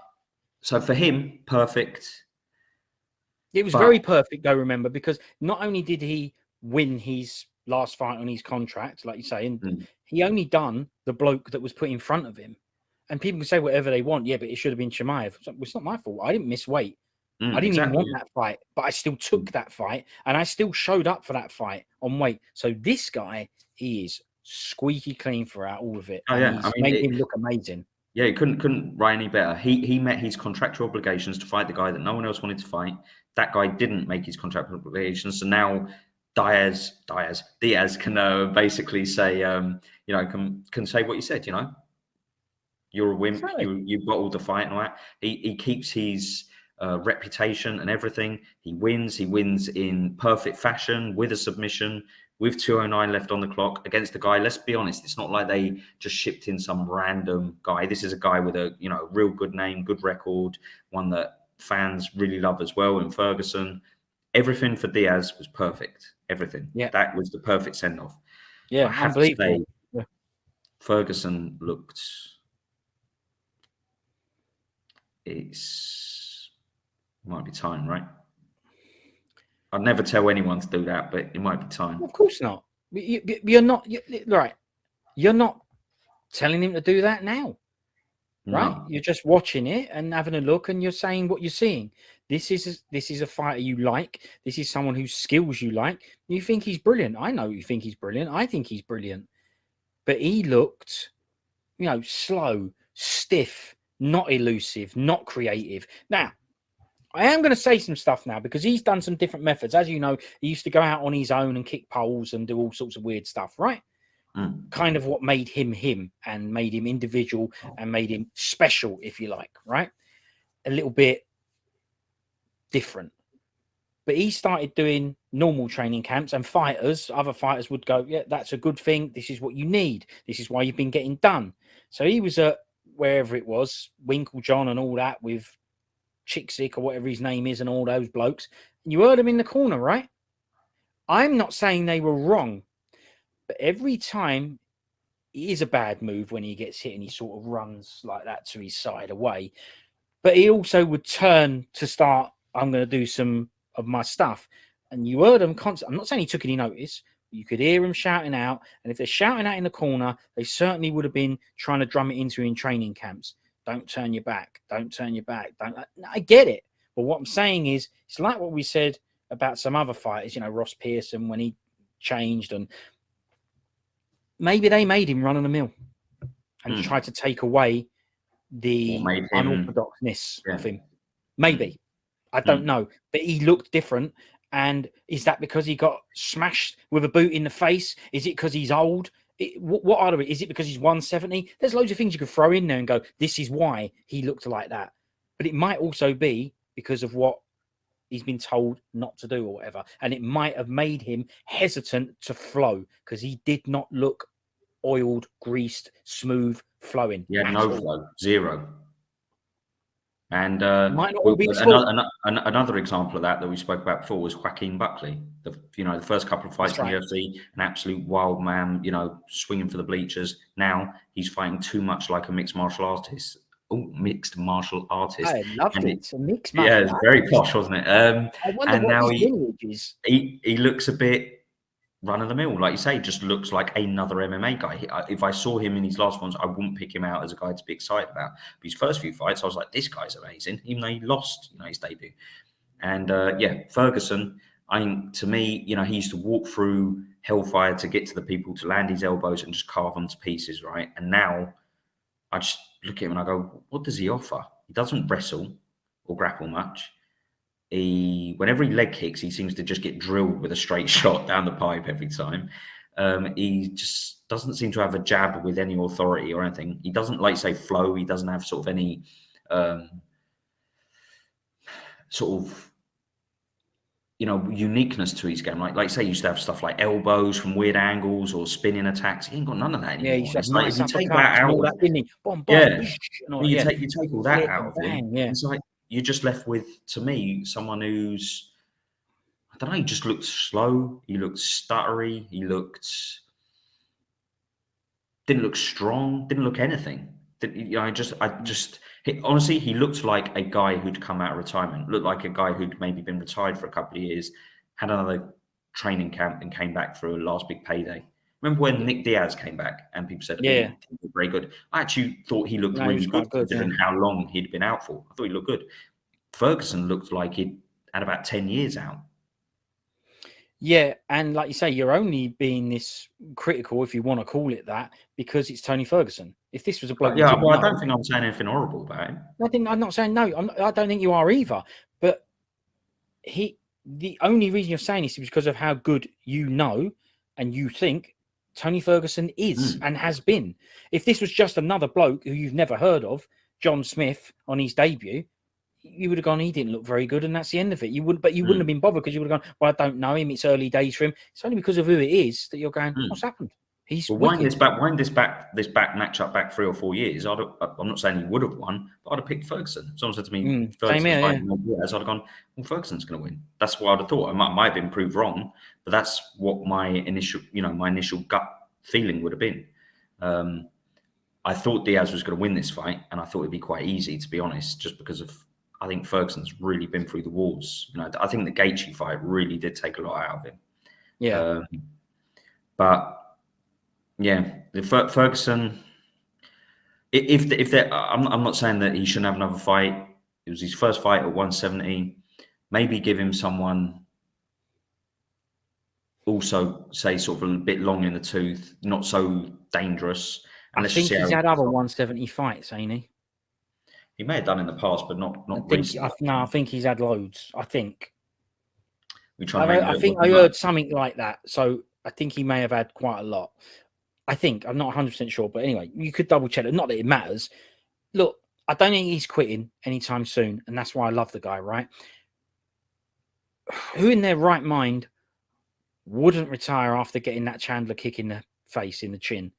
so for him, perfect. It was very perfect, though. Remember, because not only did he win his last fight on his contract, like you say, and he only done the bloke that was put in front of him. And people can say whatever they want. Yeah, but it should have been Chimaev. It's not my fault. I didn't miss weight. I didn't even want that fight, but I still took that fight, and I still showed up for that fight on weight. So this guy, he is squeaky clean throughout all of it. Oh yeah, I mean, made him look amazing. Yeah, he couldn't write any better. He met his contractual obligations to fight the guy that no one else wanted to fight. That guy didn't make his contractual obligations, so now Diaz can basically say, can say what you said. You know, you're a wimp. Right. You bottled the fight and all that. He keeps his reputation and everything. He wins in perfect fashion with a submission, with 2:09 left on the clock against the guy. Let's be honest, it's not like they just shipped in some random guy. This is a guy with a real good name, good record, one that fans really love as well. In Ferguson, everything for Diaz was perfect. Everything. Yeah, that was the perfect send off. Yeah, I have to say, Ferguson looked. Might be time, right? I'd never tell anyone to do that, but it might be time. Of course not. You're not right. You're not telling him to do that now, right? No. You're just watching it and having a look, and you're saying what you're seeing. This is a fighter you like. This is someone whose skills you like. You think he's brilliant. I know you think he's brilliant. I think he's brilliant. But he looked, slow, stiff, not elusive, not creative. Now, I am going to say some stuff now because he's done some different methods. As you know, he used to go out on his own and kick poles and do all sorts of weird stuff, right? Kind of what made him him and made him individual and made him special, if you like, right? A little bit different. But he started doing normal training camps, and other fighters would go, yeah, that's a good thing. This is what you need. This is why you've been getting done. So he was at wherever it was, Winklejohn and all that with Chicksick or whatever his name is and all those blokes. And you heard him in the corner, right? I'm not saying they were wrong, but every time it is a bad move when he gets hit and he sort of runs like that to his side away. But he also would turn to start, I'm going to do some of my stuff. And you heard him constantly. I'm not saying he took any notice. You could hear him shouting out. And if they're shouting out in the corner, they certainly would have been trying to drum it into in training camps. Don't turn your back. Don't turn your back. I get it. But what I'm saying is, it's like what we said about some other fighters, Ross Pearson, when he changed, and maybe they made him run on the mill and tried to take away the unorthodoxness of him. Maybe. I don't know. But he looked different. And is that because he got smashed with a boot in the face? Is it because he's old? What are it? Is it because he's 170? There's loads of things you could throw in there and go, this is why he looked like that. But it might also be because of what he's been told not to do or whatever. And it might have made him hesitant to flow because he did not look oiled, greased, smooth, flowing. Yeah, no flow, zero. And another example of that we spoke about before was Joaquin Buckley. The first couple of fights in the UFC, an absolute wild man, swinging for the bleachers. Now he's fighting too much like a mixed martial artist. Mixed martial artist. I loved it. It's a mixed martial artist. Very posh, wasn't it? I wonder what now he looks a bit run of the mill, like you say, just looks like another MMA guy. If I saw him in his last ones, I wouldn't pick him out as a guy to be excited about. But his first few fights, I was like, this guy's amazing, even though he lost, his debut. And Ferguson, I think to me, he used to walk through hellfire to get to the people, to land his elbows and just carve them to pieces, right? And now I just look at him and I go, what does he offer? He doesn't wrestle or grapple much. Whenever he leg kicks, he seems to just get drilled with a straight shot down the pipe every time. He just doesn't seem to have a jab with any authority or anything. He doesn't, like say, flow. He doesn't have sort of any uniqueness to his game. Like say, he used to have stuff like elbows from weird angles or spinning attacks. He ain't got none of that anymore. Yeah, he used to have nice you take that out, and all that, didn't he? Bomb, yeah. You take all that out of him. Yeah. It's like you're just left with, to me, someone who's, I don't know, he just looked slow. He looked stuttery. He didn't look strong. Didn't look anything. Honestly, he looked like a guy who'd come out of retirement. Looked like a guy who'd maybe been retired for a couple of years, had another training camp, and came back for a last big payday. Remember when Nate Diaz came back and people said, he looked very good. I actually thought he looked really good considering how long he'd been out for. I thought he looked good. Ferguson looked like he'd had about 10 years out. Yeah, and like you say, you're only being this critical, if you want to call it that, because it's Tony Ferguson. If this was a bloke, I don't think I'm saying anything horrible about him. I'm not saying no. I don't think you are either. But the only reason you're saying this is because of how good and you think Tony Ferguson is and has been. If this was just another bloke who you've never heard of, John Smith, on his debut, you would have gone, he didn't look very good, and that's the end of it. You wouldn't have been bothered, because you would have gone, well, I don't know him. It's early days for him. It's only because of who it is that you're going, what's happened? He's wind this back matchup back 3 or 4 years. I'm not saying he would have won, but I'd have picked Ferguson. Someone said to me, Ferguson, I'd have gone, well, Ferguson's going to win. That's what I'd have thought. I might have been proved wrong, but that's what my initial gut feeling would have been. I thought Diaz was going to win this fight, and I thought it'd be quite easy, to be honest, just because of, I think Ferguson's really been through the walls. I think the Gaethje fight really did take a lot out of him. Yeah. But yeah, the Ferguson. If I'm not saying that he shouldn't have another fight. It was his first fight at 170. Maybe give him someone also, say, sort of a bit long in the tooth, not so dangerous. And I think he's had other 170 fights, ain't he? He may have done in the past, but not recently. I think he's had loads. I think. I heard something like that. So I think he may have had quite a lot. I think. I'm not 100% sure. But anyway, you could double check it. Not that it matters. Look, I don't think he's quitting anytime soon. And that's why I love the guy, right? Who in their right mind wouldn't retire after getting that Chandler kick in the face, in the chin,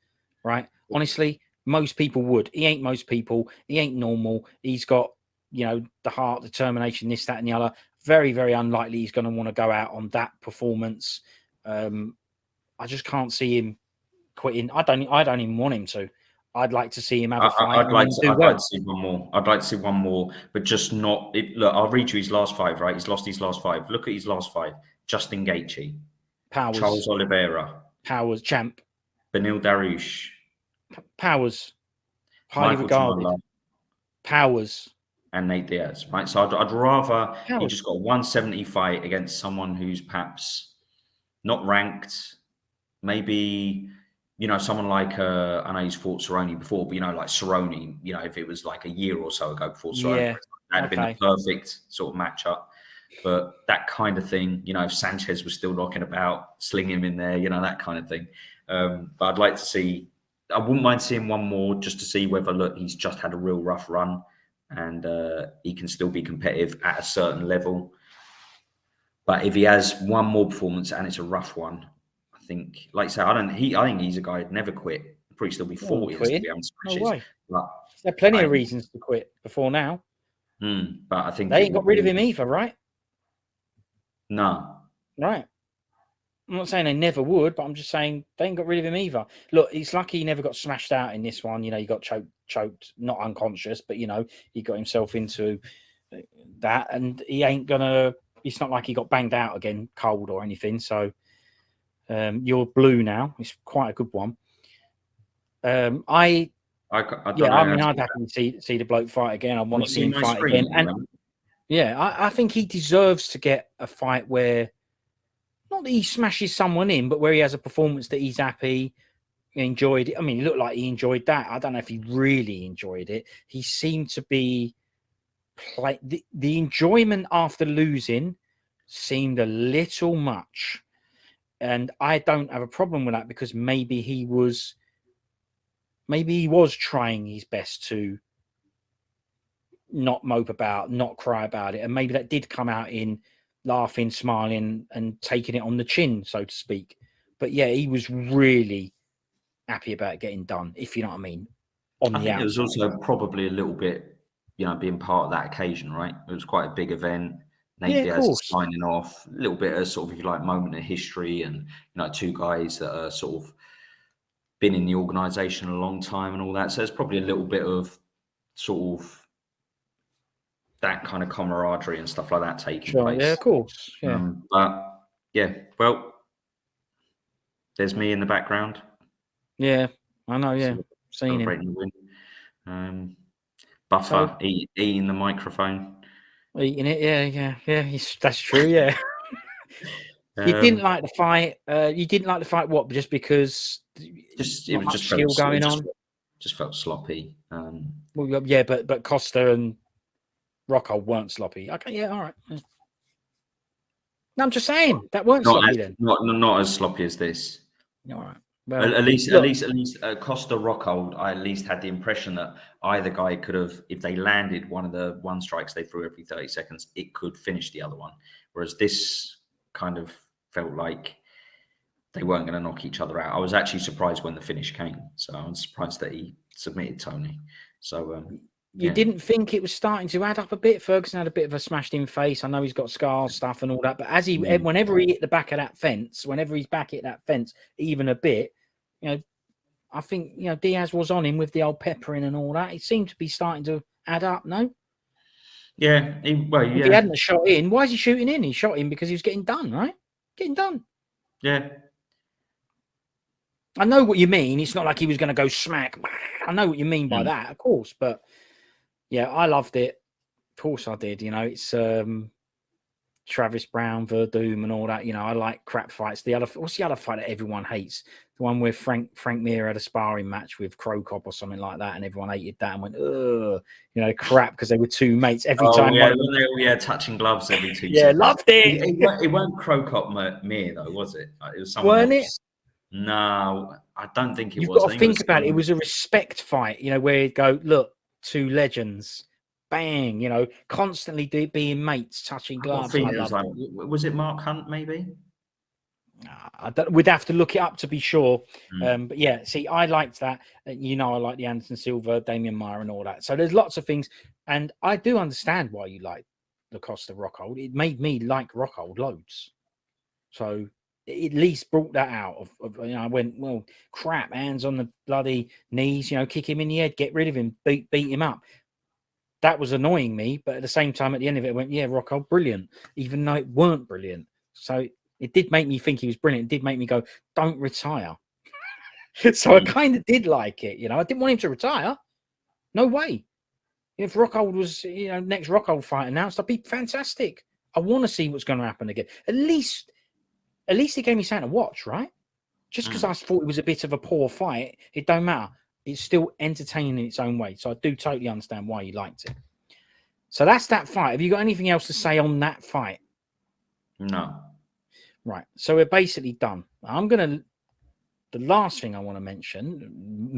right? Honestly, most people would. He ain't most people. He ain't normal. He's got, the heart, determination, this, that, and the other. Very, very unlikely he's going to want to go out on that performance. I just can't see him quitting. I don't even want him to. I'd like to see him have a fight. I'd like to see one more. I'd like to see one more, but just not. Look, I'll read you his last 5. Right, he's lost his last 5. Look at his last 5: Justin Gaethje, Powers, Charles Oliveira, Powers, champ, Beneil Dariush, Powers, highly regarded, Powers, and Nate Diaz. Right, so I'd rather he just got a 170 fight against someone who's perhaps not ranked, maybe. Someone like, I know he's fought Cerrone before, but, like Cerrone, if it was like a year or so ago before Cerrone, that'd have been the perfect sort of matchup. But that kind of thing, if Sanchez was still knocking about, sling him in there, that kind of thing. But I'd like to see, I wouldn't mind seeing one more just to see whether, look, he's just had a real rough run and he can still be competitive at a certain level. But if he has one more performance and it's a rough one, I think, like I say, I think he's a guy who'd never quit. He'd probably still be 40 to be able to smash no way. But there are plenty of reasons to quit before now. But I think they ain't got rid of him either, right? No. Right. I'm not saying they never would, but I'm just saying they ain't got rid of him either. Look, it's lucky he never got smashed out in this one. He got choked, not unconscious, but he got himself into that, and he ain't gonna. It's not like he got banged out again, cold or anything. So. You're blue now. It's quite a good one. I don't I know. mean, I'd happily see the bloke fight again. I want to see him fight screen, again. And yeah, I think he deserves to get a fight where not that he smashes someone in, but where he has a performance that he's happy, enjoyed it. I mean, it looked like he enjoyed that. I don't know if he really enjoyed it. He seemed to be the enjoyment after losing seemed a little much. And I don't have a problem with that because maybe he was trying his best to not mope about, not cry about it. And maybe that did come out in laughing, smiling, and taking it on the chin, so to speak. But yeah, he was really happy about it getting done, if you know what I mean. I think it was also probably a little bit, being part of that occasion, right? It was quite a big event. Nate Diaz is signing off, a little bit of sort of, if you like, moment of history, and two guys that are sort of been in the organisation a long time and all that. So there's probably a little bit of sort of that kind of camaraderie and stuff like that taking place. Yeah, of course. Yeah. But yeah, well, there's me in the background. Yeah, I know. Yeah, seeing him. Win. Buffer eating the microphone. Eating it. Yeah. That's true. Yeah. You didn't like the fight. You didn't like the fight. What? Just because? It was just skill going on. Just felt sloppy. Well, yeah, but Costa and Rockhold weren't sloppy. Okay, yeah, all right. Yeah. No, I'm just saying that weren't sloppy then. Not as sloppy as this. All right. Well, at least Costa Rockhold, I at least had the impression that either guy could have, if they landed one of the one strikes they threw every 30 seconds, it could finish the other one. Whereas this kind of felt like they weren't going to knock each other out. I was actually surprised when the finish came. So I was surprised that he submitted Tony. So you didn't think it was starting to add up a bit? Ferguson had a bit of a smashed in face. I know he's got scars, stuff and all that, but whenever he hit the back of that fence, whenever he's back at that fence, even a bit, I think, Diaz was on him with the old peppering and all that. It seemed to be starting to add up, no? Yeah. If he hadn't shot in, why is he shooting in? He shot in because he was getting done, right? Getting done. Yeah. I know what you mean. It's not like he was going to go smack. I know what you mean by that, of course. But yeah, I loved it. Of course I did. It's Travis Brown, Verdum and all that. I like crap fights. What's the other fight that everyone hates? The one where Frank Mir had a sparring match with Crow Cop or something like that, and everyone hated that and went, ugh, crap, because they were two mates every time. Yeah, they were touching gloves every 2 seconds. Yeah, loved it. It weren't Crow Cop Mir though, was it? It was someone else. No, I don't think it was. You've got to think about it. It was a respect fight, where you'd go, look, two legends. Bang, constantly being mates, touching gloves. Was it Mark Hunt, maybe? We'd have to look it up to be sure. But yeah, see, I liked that. I like the Anderson Silva, Damian Maia and all that. So there's lots of things. And I do understand why you like the Costa Rockhold. It made me like Rockhold loads. So it at least brought that out of I went, well, crap, hands on the bloody knees, kick him in the head, get rid of him, beat him up. That was annoying me, but at the same time, at the end of it, I went, yeah, Rockhold, brilliant, even though it weren't brilliant. So it did make me think he was brilliant. It did make me go, don't retire. So I kind of did like it. I didn't want him to retire. No way. If Rockhold was, next Rockhold fight announced, that'd be fantastic. I want to see what's going to happen again. At least he gave me something to watch, right? Just because I thought it was a bit of a poor fight, it don't matter. It's still entertaining in its own way. So I do totally understand why you liked it. So that's that fight. Have you got anything else to say on that fight? No. Right. So we're basically done. The last thing I want to mention,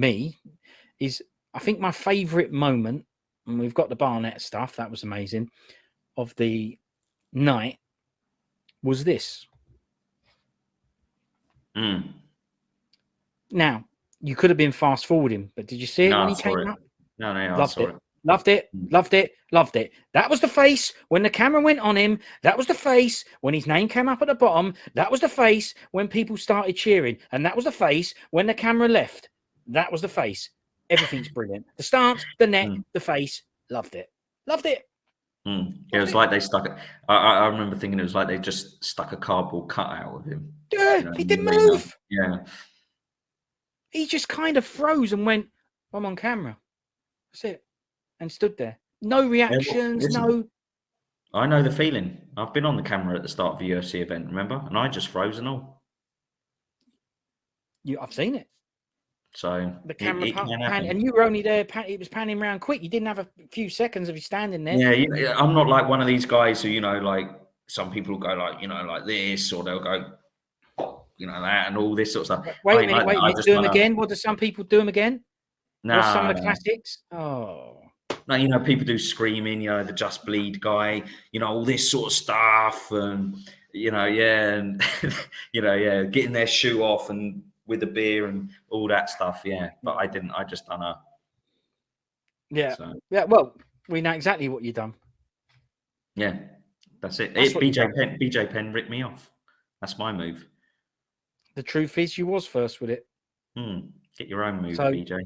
is I think my favorite moment, and we've got the Barnett stuff, that was amazing, of the night was this. Now, you could have been fast forwarding, but did you see it when he came up? No, Loved it. That was the face when the camera went on him. That was the face when his name came up at the bottom. That was the face when people started cheering. And that was the face when the camera left. That was the face. Everything's brilliant. The stance, the neck, the face. Loved it. It was like they stuck it. I remember thinking it was like they just stuck a cardboard cutout of him. Yeah, In he the didn't arena. move. Yeah. He just kind of froze and went, "I'm on camera." That's it, and stood there. No reactions. Listen, No. I know the feeling. I've been on the camera at the start of a UFC event, remember? And I just froze and all. I've seen it. So The it camera can pan, happen. and you were only there. It was panning around quick. You didn't have a few seconds of you standing there. Yeah, I'm not like one of these guys who, like some people go like, like this, or they'll go, that and all this sort of stuff. Wait I a ain't minute. like that. Wait a I've minute. just Do them done a again. What do some people do them again? What's some nah, of the classics? Oh, no, people do screaming, the Just Bleed guy, all this sort of stuff, and yeah, and getting their shoe off and with a beer and all that stuff, yeah. But I didn't. I just done a yeah, so yeah. Well, we know exactly what you've done. yeah, that's it. That's what you've done. BJ Penn ripped me off. That's my move. The truth is, you was first with it. Get your own move, So BJ.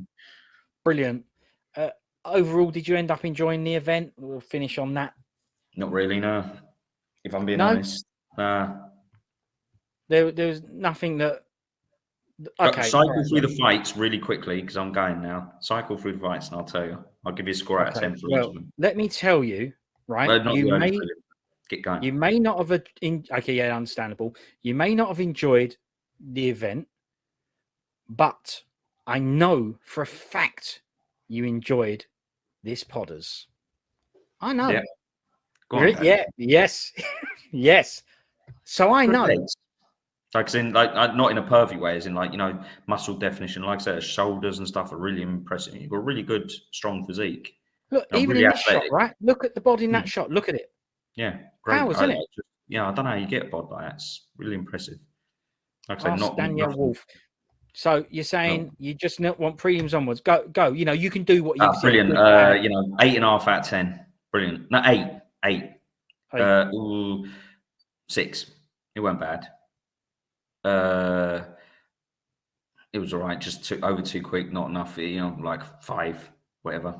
brilliant. Overall, did you end up enjoying the event? We'll finish on that. Not really, no. If I'm being No? honest, nah. There was nothing that. Okay, Cycle through the fights really quickly because I'm going now. Cycle through the fights and I'll tell you. I'll give you a score out of 10 for each well, of them. let me tell you, right? Well, not the early prelim. Get going. You may not have. Okay, yeah, understandable. You may not have enjoyed the event, but I know for a fact you enjoyed this Podders. I know. Yeah. Go on, yeah. Yes. Yes. So I know. Like, as in, not in a pervy way, as in, muscle definition. Like I said, shoulders and stuff are really impressive. You've got a really good, strong physique. Look, even really in this shot, right? Look at the body in that shot. Look at it. Yeah, great. Powers, isn't it? I don't know how you get a bod like that. It's really impressive. Like I said, Ask not Danielle nothing. Wolf. So you're saying you just not want prelims onwards? Go. You can do what you've brilliant. said. 8.5 out of 10. Brilliant. No, 8. 6. It weren't bad. It was all right. Just over too quick. Not enough. Like 5, whatever.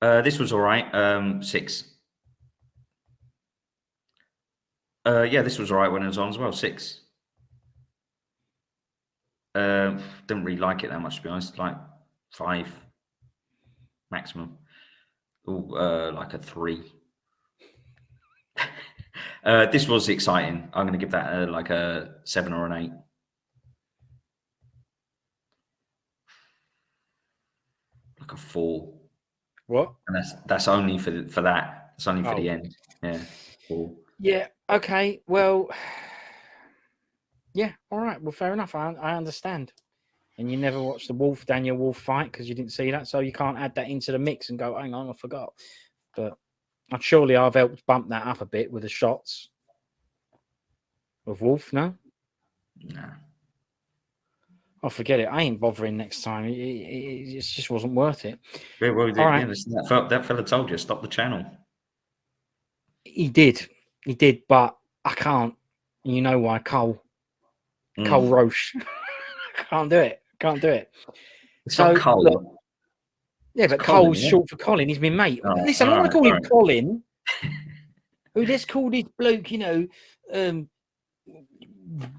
This was all right. 6. Yeah, this was all right when it was on as well. 6. Didn't really like it that much, to be honest. Like 5 maximum. Like a 3. This was exciting. I'm going to give that like a 7 or an 8. Like a 4. What? And that's only for that. It's only for the end. Yeah. 4. Yeah. Okay. Well. Yeah. All right. Well, fair enough. I understand. And you never watched the Daniel Wolf fight because you didn't see that, so you can't add that into the mix and go, "Hang on, I forgot." But surely I've helped bump that up a bit with the shots of Wolf. No. Nah. Oh, forget it. I ain't bothering next time. It just wasn't worth it. Yeah, well, all right. That fella told you, stop the channel. He did, but I can't. You know why? Cole Roche. Can't do it. It's not Cole. Look, yeah, but Cole's short for Colin. He's my mate. Listen, I don't want to call him Colin. Let's call this bloke,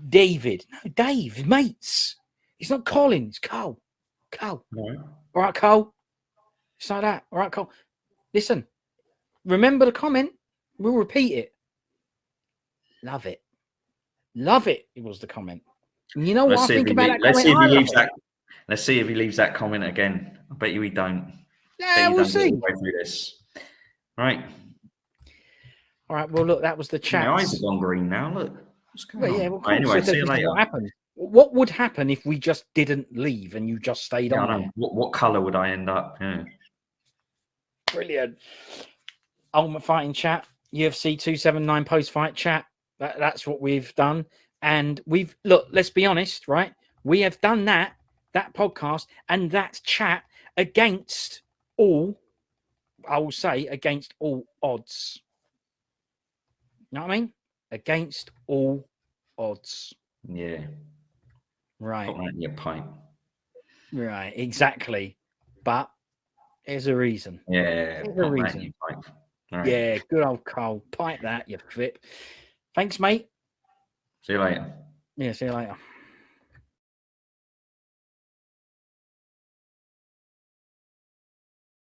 David. No, Dave, mates. It's not Colin, it's Cole. All right, Cole. It's like that. All right, Cole. Listen, remember the comment? We'll repeat it. Love it. It was the comment. And you know what I think about that comment? Let's see if he leaves that comment again. I bet you he don't. Yeah, we'll see. Way through this. Right. All right. Well, look, that was the chat. My eyes are gone green now. Look. What's going on? Yeah, well, anyway, see you later. What happened? What would happen if we just didn't leave and you just stayed on there? What colour would I end up? Yeah. Brilliant. Ultimate Fighting Chat, UFC 279 post-fight chat. That's what we've done. And let's be honest, right? We have done that podcast and that chat against all odds. You know what I mean? Against all odds. Yeah. Right. Put that in your pipe. Right, exactly. But there's a reason. Yeah. There's a reason. All right. Yeah, good old Cole. Pipe that, you flip. Thanks, mate. See you later. Yeah, see you later.